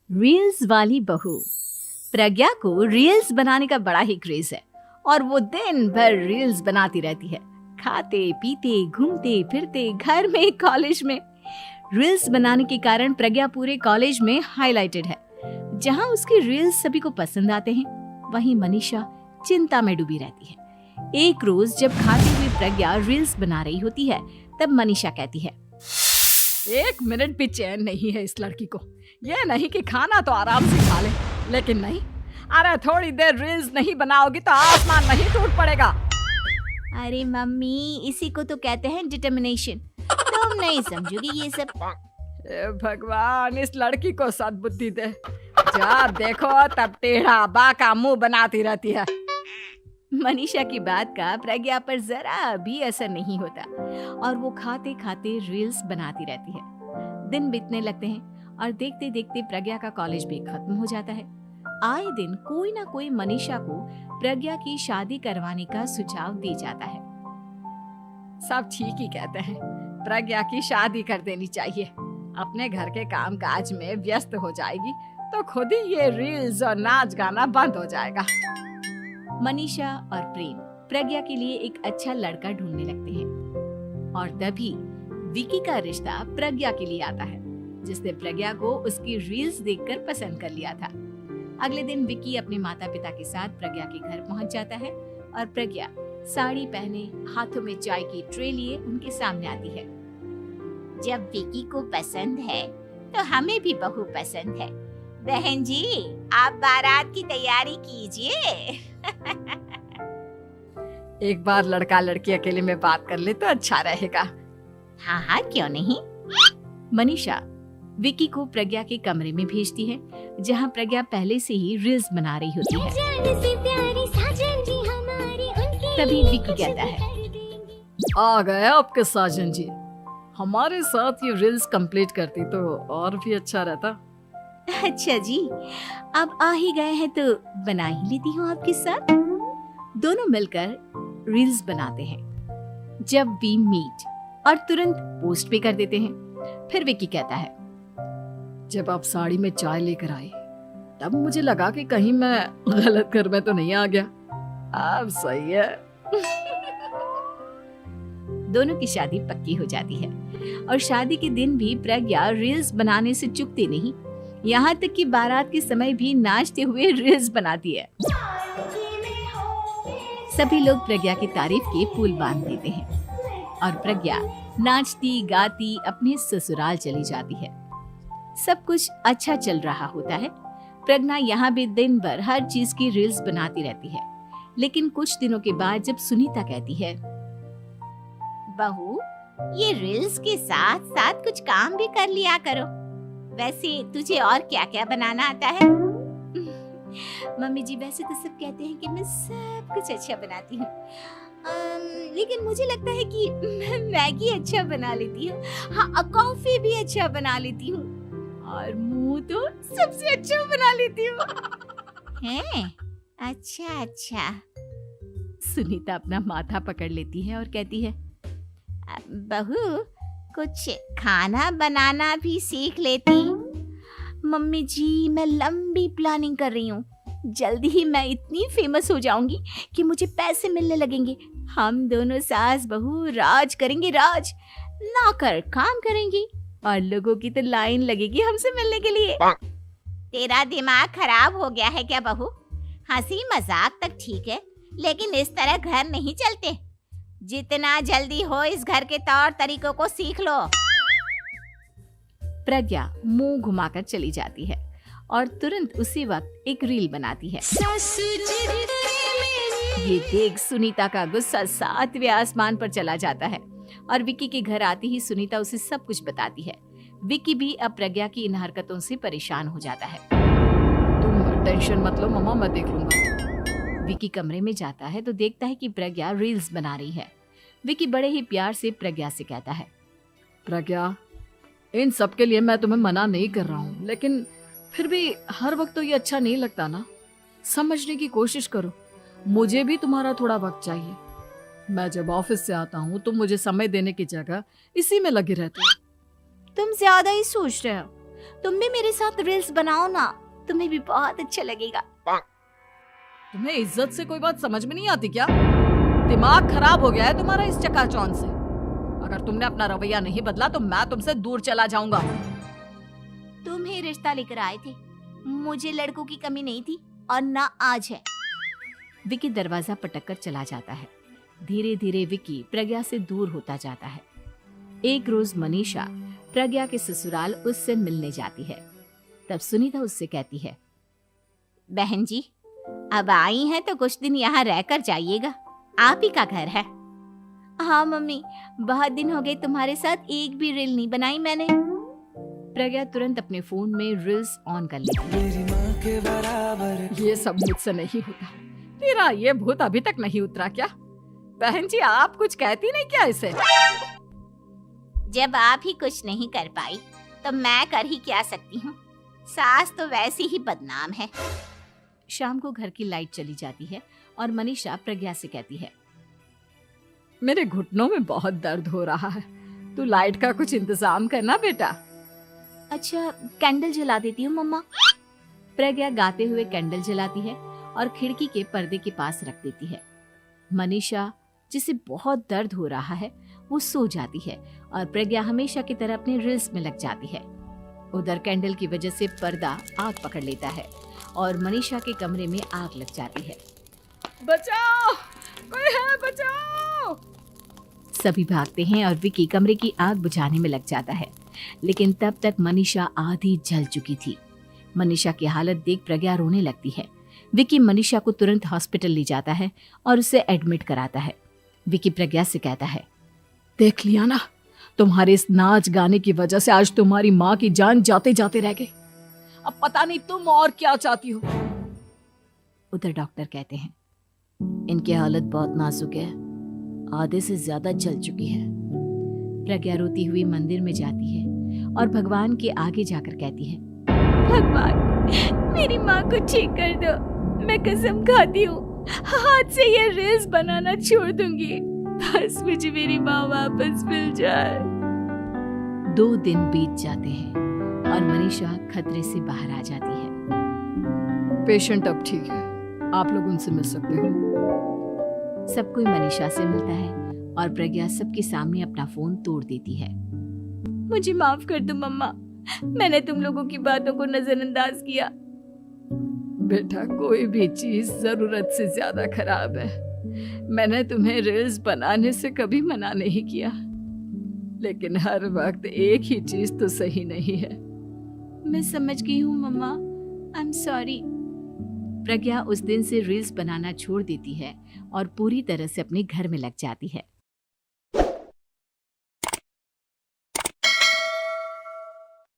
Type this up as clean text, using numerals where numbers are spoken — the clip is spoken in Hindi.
रील्स वाली बहू। प्रज्ञा को रील्स बनाने का बड़ा ही क्रेज है और वो दिन भर रील्स बनाती रहती है। खाते पीते घूमते फिरते घर में कॉलेज में रील्स बनाने के कारण प्रज्ञा पूरे कॉलेज में हाईलाइटेड है। जहां उसकी रील्स सभी को पसंद आते हैं, वहीं मनीषा चिंता में डूबी रहती है। एक रोज जब खाते हुए प्रज्ञा रील्स बना रही होती है, तब मनीषा कहती है, एक मिनट भी चैन नहीं है इस लड़की को। ये नहीं कि खाना तो आराम से खा ले, लेकिन नहीं, अरे थोड़ी देर रील्स नहीं बनाओगी तो आसमान नहीं टूट पड़ेगा। अरे मम्मी, इसी को तो कहते हैं डिटर्मिनेशन। तुम नहीं समझोगी ये सब। ए भगवान, इस लड़की को सद्बुद्धि दे। जब देखो तब टेढ़ा बाका मुंह बनाती रहती है। मनीषा की बात का प्रज्ञा पर जरा भी असर नहीं होता और वो खाते खाते रील्स बनाती रहती है। दिन बीतने लगते हैं और देखते देखते प्रज्ञा का कॉलेज भी खत्म हो जाता है। आए दिन कोई ना कोई मनीषा को प्रज्ञा की शादी करवाने का सुझाव दे जाता है। सब ठीक ही कहते हैं, प्रज्ञा की शादी कर देनी चाहिए। अपने घर के काम काज में व्यस्त हो जाएगी तो खुद ही ये रील्स और नाच गाना बंद हो जाएगा। मनीषा और प्रेम प्रज्ञा के लिए एक अच्छा लड़का ढूंढने लगते हैं और तभी विकी का रिश्ता प्रज्ञा के लिए आता है, जिसने प्रज्ञा को उसकी रील्स देखकर पसंद कर लिया था। अगले दिन विकी अपने माता पिता के साथ प्रज्ञा के घर पहुंच जाता है और प्रज्ञा साड़ी पहने हाथों में चाय की ट्रे लिए उनके सामने आती है। जब विकी को पसंद है तो हमें भी बहू पसंद है। बहन जी, आप बारात की तैयारी कीजिए। एक बार लड़का लड़की अकेले में बात कर ले तो अच्छा रहेगा। हाँ हाँ, क्यों नहीं। मनीषा विकी को प्रज्ञा के कमरे में भेजती है, जहां प्रज्ञा पहले से ही रील्स बना रही होती है। तभी विकी कहता है, आ गए आपके साजन जी। हमारे साथ ये रील्स कंप्लीट करती तो और भी अच्छा रहता। अच्छा जी, अब आ ही गए हैं तो बना ही लेती हूँ आपके साथ। दोनों मिलकर रील्स बनाते हैं। जब वी मीट और तुरंत पोस्ट भी कर देते हैं। फिर विकी कहता है, जब आप साड़ी में चाय लेकर आई तब मुझे लगा कि कहीं मैं गलत घर में तो नहीं आ गया। अब सही है। दोनों की शादी पक्की हो जाती है और शादी के दिन भी प्रज्ञा रील्स बनाने से चूकती नहीं। यहाँ तक कि बारात के समय भी नाचते हुए रील्स बनाती है। सभी लोग प्रज्ञा की तारीफ के पुल बांध देते हैं और प्रज्ञा नाचती गाती अपने ससुराल चली जाती है। सब कुछ अच्छा चल रहा होता है। प्रज्ञा यहाँ भी दिन भर हर चीज की रील्स बनाती रहती है। लेकिन कुछ दिनों के बाद जब सुनीता कहती है, बहू, ये रील्स के साथ साथ कुछ काम भी कर लिया करो। वैसे तुझे और क्या क्या बनाना आता है? मम्मी जी, वैसे तो सब कहते हैं कि मैं सब कुछ अच्छा बनाती हूँ, लेकिन मुझे लगता है कि मैं मैगी अच्छा बना लेती हूँ। हाँ, कॉफी भी अच्छा बना लेती हूँ और मुंह तो सबसे अच्छा बना लेती हूँ। हैं? अच्छा अच्छा। सुनीता अपना माथा पकड़ लेती है और कहती है, बहू, कुछ खाना बनाना भी सीख लेती। मम्मी जी, मैं लंबी प्लानिंग कर रही हूँ। जल्दी ही मैं इतनी फेमस हो जाऊंगी कि मुझे पैसे मिलने लगेंगे। हम दोनों सास बहू राज करेंगे, राज। नौकर काम करेंगी और लोगों की तो लाइन लगेगी हमसे मिलने के लिए। तेरा दिमाग खराब हो गया है क्या बहू? हंसी मजाक तक ठीक है, लेकिन इस तरह घर नहीं चलते। जितना जल्दी हो इस घर के तौर तरीकों को सीख लो। प्रज्ञा मुंह घुमाकर चली जाती है और तुरंत उसी वक्त एक रील बनाती है। ये देख सुनीता का गुस्सा 7वें आसमान पर चला जाता है और विकी के घर आती ही सुनीता उसे सब कुछ बताती है। विकी भी अब प्रज्ञा की इन हरकतों से परेशान हो जाता है। तुम टेंशन मत लो मम्मा, मैं देख लूंगा। विकी कमरे में जाता है तो देखता है कि प्रज्ञा रील्स बना रही है। विकी बड़े ही प्यार से प्रज्ञा से कहता है, प्रज्ञा, इन सब के लिए मैं तुम्हें मना नहीं कर रहा हूँ, लेकिन फिर भी हर वक्त तो ये अच्छा नहीं लगता ना। समझने की कोशिश करो, मुझे भी तुम्हारा थोड़ा वक्त चाहिए। मैं जब ऑफिस से आता हूँ तो मुझे समय देने की जगह इसी में लगे रहते हो। तुम ज्यादा ही सोच रहे हो। तुम भी मेरे साथ रील्स बनाओ ना, तुम्हें भी बहुत अच्छा लगेगा। तुम्हें इज्जत से कोई बात समझ में नहीं आती क्या? दिमाग खराब हो गया है तुम्हारा इस चकाचौंध से। अगर तुमने अपना रवैया नहीं बदला तो मैं तुमसे दूर चला जाऊंगा। तुम ही रिश्ता लेकर आए थे, मुझे लड़कों की कमी नहीं थी और ना आज है। विकी दरवाजा पटककर चला जाता है। धीरे धीरे विकी प्रज्ञा से दूर होता जाता है। एक रोज मनीषा प्रज्ञा के ससुराल उससे मिलने जाती है। तब सुनीता उससे कहती है, बहन जी, अब आई हैं तो कुछ दिन यहाँ रहकर जाइएगा, आप ही का घर है। हाँ मम्मी, बहुत दिन हो गए तुम्हारे साथ एक भी रील नहीं बनाई मैंने। प्रज्ञा तुरंत अपने फोन में रील्स ऑन कर लेती है। ये सब मुझसे नहीं होता। तेरा ये भूत अभी तक नहीं उतरा क्या? बहन जी, आप कुछ कहती नहीं क्या इसे? जब आप ही कुछ नहीं कर पाई तो मैं कर ही क्या सकती हूँ। सास तो वैसी ही बदनाम है। शाम को घर की लाइट चली जाती है और मनीषा प्रज्ञा से कहती है, मेरे घुटनों में बहुत दर्द हो रहा है, तू लाइट का कुछ इंतजाम करना बेटा। अच्छा, कैंडल जला देती हूँ मम्मा। प्रज्ञा गाते हुए कैंडल जलाती है और खिड़की के पर्दे के पास रख देती है। मनीषा, जिसे बहुत दर्द हो रहा है, वो सो जाती है और प्रज्ञा हमेशा की तरह अपने रील्स में लग जाती है। उधर कैंडल की वजह से पर्दा आग पकड़ लेता है और मनीषा के कमरे में आग लग जाती है। बचाओ, कोई है, बचाओ। सभी भागते हैं और विकी कमरे की आग बुझाने में लग जाता है, लेकिन तब तक मनीषा आधी जल चुकी थी। मनीषा की हालत देख प्रज्ञा रोने लगती है। विकी मनीषा को तुरंत हॉस्पिटल ले जाता है और उसे एडमिट कराता है। विकी प्रज्ञा से कहता है, देख लिया ना, तुम्हारे इस नाच गाने की वजह से आज तुम्हारी माँ की जान जाते जाते रह गई। अब पता नहीं तुम और क्या चाहती हो। उधर डॉक्टर कहते हैं, इनकी हालत बहुत नाजुक है, आधे से ज्यादा जल चुकी है। प्रज्ञा रोती हुई मंदिर में जाती है और भगवान के आगे जाकर कहती है, भगवान, मेरी माँ को ठीक कर दो। मैं कसम खाती हूँ, हाथ से ये रील्स बनाना छोड़ दूंगी, बस मुझे मेरी माँ वापस मिल जाए। 2 दिन बीत जाते हैं और मनीषा खतरे से बाहर आ जाती है। पेशेंट अब ठीक है, आप लोग उनसे मिल सकते हो। सब कोई मनीषा से मिलता है और प्रज्ञा सबके सामने अपना फोन तोड़ देती है। मुझे माफ कर दो मम्मा, मैंने तुम लोगों की बातों को नजरअंदाज किया। बेटा, कोई भी चीज जरूरत से ज्यादा खराब है। मैंने तुम्हें रील्स बनाने से कभी मना नहीं किया, लेकिन हर वक्त एक ही चीज तो सही नहीं है। मैं समझ गई हूँ मम्मा, आई एम सॉरी। प्रज्ञा उस दिन से रील्स बनाना छोड़ देती है और पूरी तरह से अपने घर में लग जाती है।